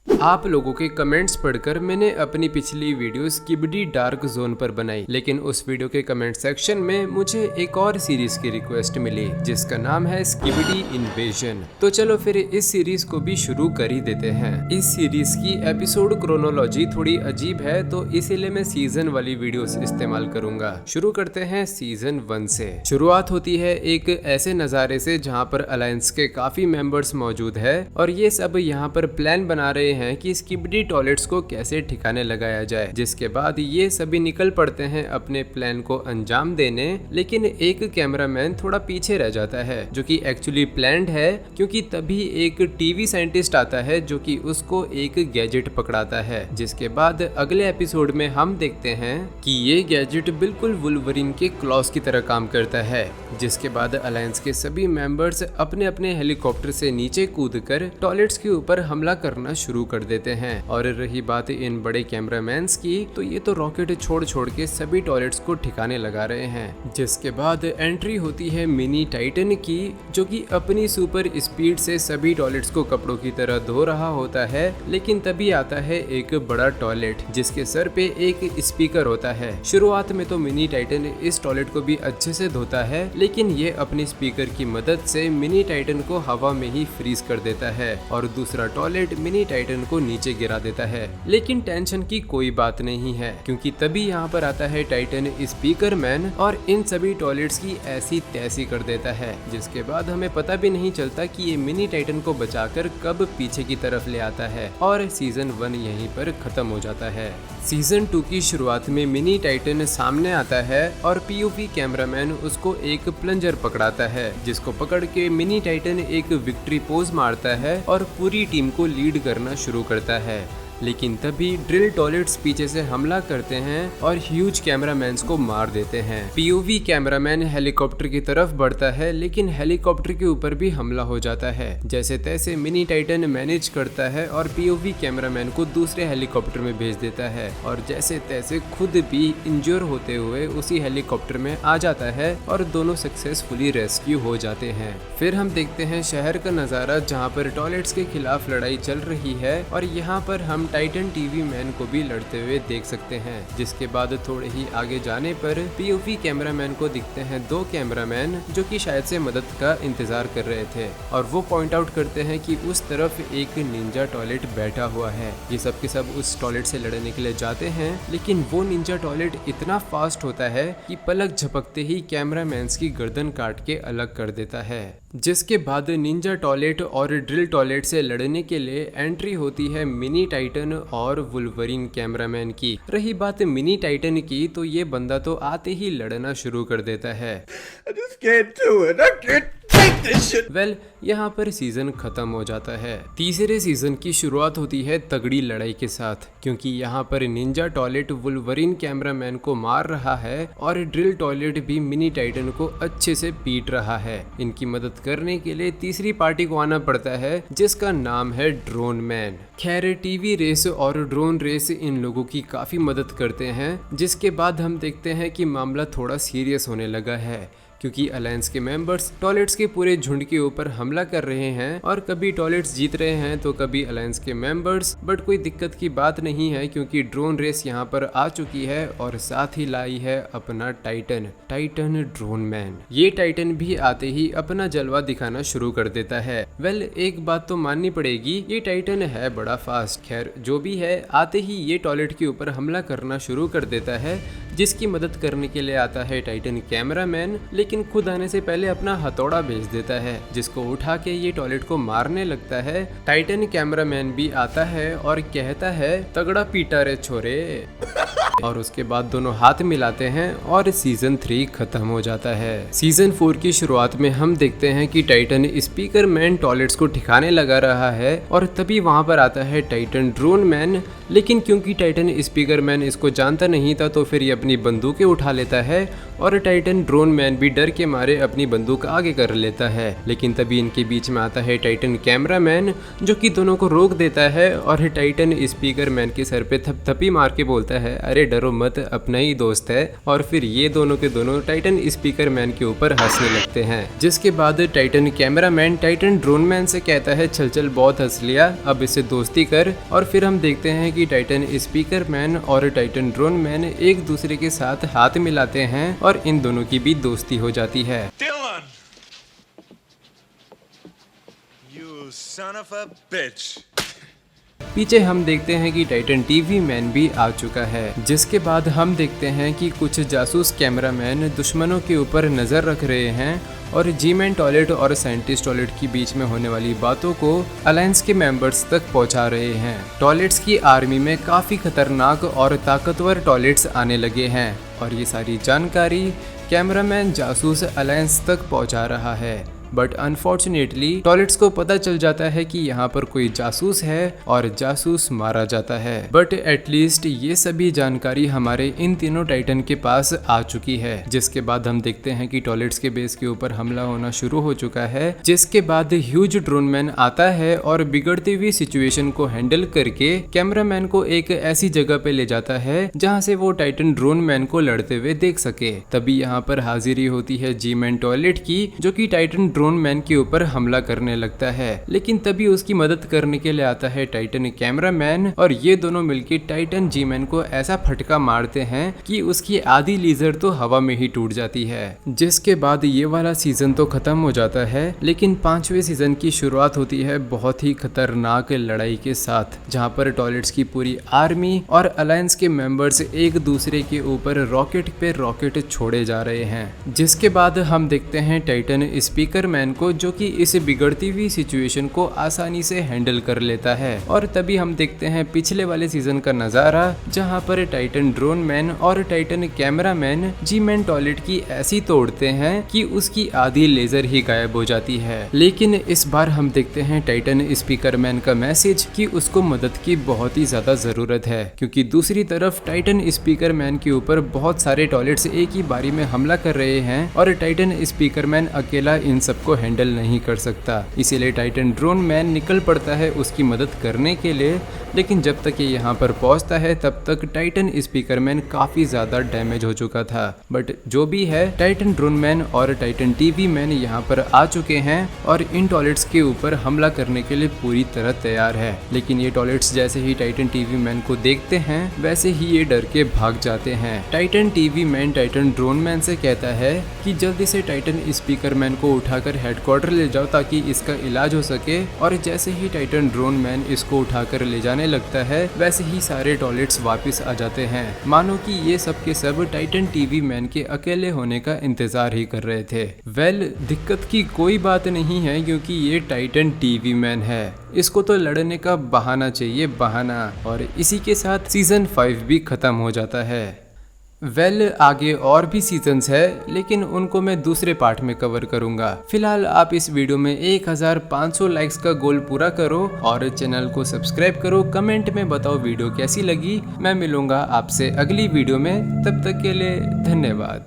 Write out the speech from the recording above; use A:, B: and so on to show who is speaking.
A: आप लोगों के कमेंट्स पढ़कर मैंने अपनी पिछली वीडियो स्किबिडी डार्क जोन पर बनाई, लेकिन उस वीडियो के कमेंट सेक्शन में मुझे एक और सीरीज की रिक्वेस्ट मिली जिसका नाम है स्किबिडी इन्वेजन। तो चलो फिर इस सीरीज को भी शुरू कर ही देते हैं। इस सीरीज की एपिसोड क्रोनोलॉजी थोड़ी अजीब है, तो इसीलिए मैं सीजन वाली वीडियोस इस्तेमाल करूंगा। शुरू करते हैं सीजन 1 से। शुरुआत होती है एक ऐसे नज़ारे से जहाँ पर अलायंस के काफी मेंबर्स मौजूद है और ये सब यहाँ पर प्लान बना रहे हैं कि स्किबिडी टॉयलेट्स को कैसे ठिकाने लगाया जाए। जिसके बाद ये सभी निकल पड़ते हैं अपने प्लान को अंजाम देने, लेकिन एक कैमरामैन थोड़ा पीछे रह जाता है जो कि एक्चुअली प्लान्ड है, क्योंकि तभी एक टीवी साइंटिस्ट आता है जो कि उसको एक गैजेट पकड़ाता है। जिसके बाद अगले एपिसोड में हम देखते हैं कि ये गैजेट बिल्कुल वुल्वरिन के क्लॉस की तरह काम करता है। जिसके बाद अलायंस के सभी मेंबर्स अपने अपने हेलीकॉप्टर से नीचे कूदकर टॉयलेट्स के ऊपर हमला करना शुरू कर देते हैं। और रही बात इन बड़े कैमरामैन्स की, तो ये तो रॉकेट छोड़ छोड़ के सभी टॉयलेट्स को ठिकाने लगा रहे हैं। जिसके बाद एंट्री होती है मिनी टाइटन की, जो कि अपनी सुपर स्पीड से सभी टॉयलेट्स को कपड़ों की तरह धो रहा होता है। लेकिन तभी आता है एक बड़ा टॉयलेट जिसके सर पे एक स्पीकर होता है। शुरुआत में तो मिनी टाइटन इस टॉयलेट को भी अच्छे से धोता है, लेकिन ये अपनी स्पीकर की मदद से मिनी टाइटन को हवा में ही फ्रीज कर देता है और दूसरा टॉयलेट मिनी टाइटन को नीचे गिरा देता है। लेकिन टेंशन की कोई बात नहीं है, क्योंकि तभी यहाँ पर आता है टाइटन स्पीकर मैन और इन सभी टॉयलेट्स की ऐसी तैसी कर देता है। जिसके बाद हमें पता भी नहीं चलता कि ये मिनी टाइटन को बचाकर कब पीछे की तरफ ले आता है और सीजन 1 यहीं पर खत्म हो जाता है। सीजन 2 की शुरुआत में मिनी टाइटन सामने आता है और पीओवी कैमरामैन उसको एक प्लंजर पकड़ाता है, जिसको पकड़ के मिनी टाइटन एक विक्ट्री पोज मारता है और पूरी टीम को लीड करना शुरू करता है। लेकिन तभी ड्रिल टॉयलेट्स पीछे से हमला करते हैं और ह्यूज कैमरामैन्स को मार देते हैं। पीओवी कैमरामैन हेलीकॉप्टर की तरफ बढ़ता है, लेकिन हेलीकॉप्टर के ऊपर भी हमला हो जाता है। जैसे तैसे मिनी टाइटन मैनेज करता है और पीओवी कैमरामैन को दूसरे हेलीकॉप्टर में भेज देता है और जैसे तैसे खुद भी इंजर होते हुए उसी हेलीकॉप्टर में आ जाता है और दोनों सक्सेसफुली रेस्क्यू हो जाते हैं। फिर हम देखते हैं शहर का नज़ारा जहाँ पर टॉयलेट्स के खिलाफ लड़ाई चल रही है और यहाँ पर हम टाइटन टीवी मैन को भी लड़ते हुए देख सकते हैं। जिसके बाद थोड़े ही आगे जाने पर पीओवी कैमरामैन को दिखते हैं 2 कैमरामैन जो कि शायद से मदद का इंतजार कर रहे थे और वो पॉइंट आउट करते हैं कि उस तरफ एक निंजा टॉयलेट बैठा हुआ है। ये सब के सब उस टॉयलेट से लड़ने के लिए जाते हैं, लेकिन वो निंजा टॉयलेट इतना फास्ट होता है कि पलक झपकते ही कैमरामैन्स की गर्दन काट के अलग कर देता है। जिसके बाद निंजा टॉयलेट और ड्रिल टॉयलेट से लड़ने के लिए एंट्री होती है मिनी टाइटन और वुल्वरिन कैमरामैन की। रही बात मिनी टाइटन की, तो ये बंदा तो आते ही लड़ना शुरू कर देता है। वेल, यहाँ पर सीजन खत्म हो जाता है। तीसरे सीजन की शुरुआत होती है तगड़ी लड़ाई के साथ, क्योंकि यहाँ पर निंजा टॉयलेट वुल्वरिन कैमरामैन को मार रहा है और ड्रिल टॉयलेट भी मिनी टाइटन को अच्छे से पीट रहा है। इनकी मदद करने के लिए तीसरी पार्टी को आना पड़ता है जिसका नाम है ड्रोन मैन। खैर, टीवी रेस और ड्रोन रेस इन लोगों की काफी मदद करते हैं। जिसके बाद हम देखते हैं कि मामला थोड़ा सीरियस होने लगा है, क्योंकि अलायंस के मेंबर्स टॉयलेट्स के पूरे झुंड के ऊपर हमला कर रहे हैं और कभी टॉयलेट्स जीत रहे हैं तो कभी अलायंस के मेंबर्स। बट कोई दिक्कत की बात नहीं है, क्योंकि ड्रोन रेस यहाँ पर आ चुकी है और साथ ही लाई है अपना टाइटन ड्रोन मैन। ये टाइटन भी आते ही अपना जलवा दिखाना शुरू कर देता है। वेल, एक बात तो माननी पड़ेगी, ये टाइटन है बड़ा फास्ट। खैर, जो भी है, आते ही ये टॉयलेट के ऊपर हमला करना शुरू कर देता है, जिसकी मदद करने के लिए आता है टाइटन कैमरामैन, लेकिन खुद आने से पहले अपना हथौड़ा भेज देता है, जिसको उठा के ये टॉयलेट को मारने लगता है। टाइटन कैमरामैन भी आता है और कहता है, तगड़ा पीटा रे छोरे। और उसके बाद दोनों हाथ मिलाते हैं और सीजन 3 खत्म हो जाता है। सीजन 4 की शुरुआत में हम देखते हैं कि टाइटन स्पीकर मैन टॉयलेट्स को ठिकाने लगा रहा है और तभी वहां पर आता है टाइटन ड्रोन मैन, लेकिन क्योंकि टाइटन स्पीकर मैन इसको जानता नहीं था तो फिर ये अपनी बंदूकें उठा लेता है और टाइटन ड्रोन मैन भी डर के मारे अपनी बंदूक आगे कर लेता है। लेकिन तभी इनके बीच में आता है टाइटन कैमरा मैन, जो कि दोनों को रोक देता है और टाइटन स्पीकर मैन के सर पे थपथपी मार के बोलता है, अरे डरो मत, अपना ही दोस्त है। और फिर ये दोनों के दोनों टाइटन स्पीकर मैन के ऊपर हंसने लगते हैं। जिसके बाद Titan camera man Titan drone man से कहता है, चल चल बहुत हंस लिया, अब इससे दोस्ती कर। और फिर हम देखते हैं कि टाइटन स्पीकर मैन और टाइटन ड्रोन मैन एक दूसरे के साथ हाथ मिलाते हैं और इन दोनों की भी दोस्ती हो जाती है।
B: Dylan! You son of a bitch!
A: पीछे हम देखते हैं कि टाइटन टीवी मैन भी आ चुका है। जिसके बाद हम देखते हैं कि कुछ जासूस कैमरा मैन दुश्मनों के ऊपर नजर रख रहे हैं और जी-मैन टॉयलेट और साइंटिस्ट टॉयलेट के बीच में होने वाली बातों को अलायंस के मेंबर्स तक पहुंचा रहे हैं। टॉयलेट्स की आर्मी में काफ़ी खतरनाक और ताकतवर टॉयलेट्स आने लगे हैं और ये सारी जानकारी कैमरामैन जासूस अलायंस तक पहुंचा रहा है। बट अनफॉर्चुनेटली टॉयलेट्स को पता चल जाता है कि यहाँ पर कोई जासूस है और जासूस मारा जाता है। बट एटलीस्ट ये सभी जानकारी हमारे इन तीनों टाइटन के पास आ चुकी है। जिसके बाद हम देखते हैं कि टॉयलेट्स के बेस के ऊपर हमला होना शुरू हो चुका है। जिसके बाद ह्यूज ड्रोन मैन आता है और बिगड़ती हुई सिचुएशन को हैंडल करके कैमरामैन को एक ऐसी जगह पे ले जाता है जहाँ से वो टाइटन ड्रोन मैन को लड़ते हुए देख सके। तभी यहाँ पर हाजिरी होती है जी-मैन टॉयलेट की, जो कि टाइटन ड्रोन मैन के ऊपर हमला करने लगता है। लेकिन तभी उसकी मदद करने के लिए आता है टाइटन कैमरा मैन और ये दोनों मिलकर टाइटन जी मैन को ऐसा फटका मारते हैं कि उसकी आधी लीजर तो हवा में ही टूट जाती है। जिसके बाद ये वाला सीजन तो खत्म हो जाता है, लेकिन 5वें सीजन की शुरुआत होती है बहुत ही खतरनाक लड़ाई के साथ, जहाँ पर टॉयलेट्स की पूरी आर्मी और अलायंस के मेंबर्स एक दूसरे के ऊपर रॉकेट पे रॉकेट छोड़े जा रहे हैं। जिसके बाद हम देखते हैं टाइटन स्पीकर मैन को, जो कि इस बिगड़ती हुई सिचुएशन को आसानी से हैंडल कर लेता है। और तभी हम देखते हैं पिछले वाले सीजन का नजारा, जहां पर टाइटन ड्रोन मैन और Titan camera man G-man toilet की ऐसी तोड़ते हैं कि उसकी आधी लेजर ही गायब हो जाती है। लेकिन इस बार हम देखते हैं टाइटन स्पीकर मैन का मैसेज कि उसको मदद की बहुत ही ज्यादा जरूरत है, क्योंकि दूसरी तरफ टाइटन स्पीकर मैन के ऊपर बहुत सारे टॉयलेट्स एक ही बारी में हमला कर रहे हैं और टाइटन स्पीकर मैन अकेला इन सबको हैंडल नहीं कर सकता। इसीलिए टाइटन ड्रोन मैन निकल पड़ता है उसकी मदद करने के लिए। लेकिन जब तक ये यहाँ पर पहुँचता है तब तक टाइटन स्पीकर मैन काफी ज्यादा डैमेज हो चुका था। बट जो भी है, टाइटन ड्रोन मैन और टाइटन टीवी मैन यहाँ पर आ चुके हैं और इन टॉयलेट्स के ऊपर हमला करने के लिए पूरी तरह तैयार है। लेकिन ये टॉयलेट्स जैसे ही टाइटन टीवी मैन को देखते हैं वैसे ही ये डर के भाग जाते हैं। Titan TV man Titan drone man से कहता है कि जल्दी से टाइटन स्पीकर मैन को उठाकर हेडक्वार्टर ले जाओ ताकि इसका इलाज हो सके। और जैसे ही टाइटन ड्रोन मैन इसको उठाकर ले जाने लगता है वैसे ही सारे टॉयलेट्स वापस आ जाते हैं, मानो कि ये सब के सब टाइटन टीवी मैन के अकेले होने का इंतजार ही कर रहे थे। दिक्कत की कोई बात नहीं है, क्योंकि ये टाइटन टीवी मैन है, इसको तो लड़ने का बहाना चाहिए, बहाना। और इसी के साथ सीजन 5 भी खत्म हो जाता है। आगे और भी सीजन्स है, लेकिन उनको मैं दूसरे पार्ट में कवर करूंगा। फिलहाल आप इस वीडियो में 1500 लाइक्स का गोल पूरा करो और चैनल को सब्सक्राइब करो। कमेंट में बताओ वीडियो कैसी लगी। मैं मिलूंगा आपसे अगली वीडियो में, तब तक के लिए धन्यवाद।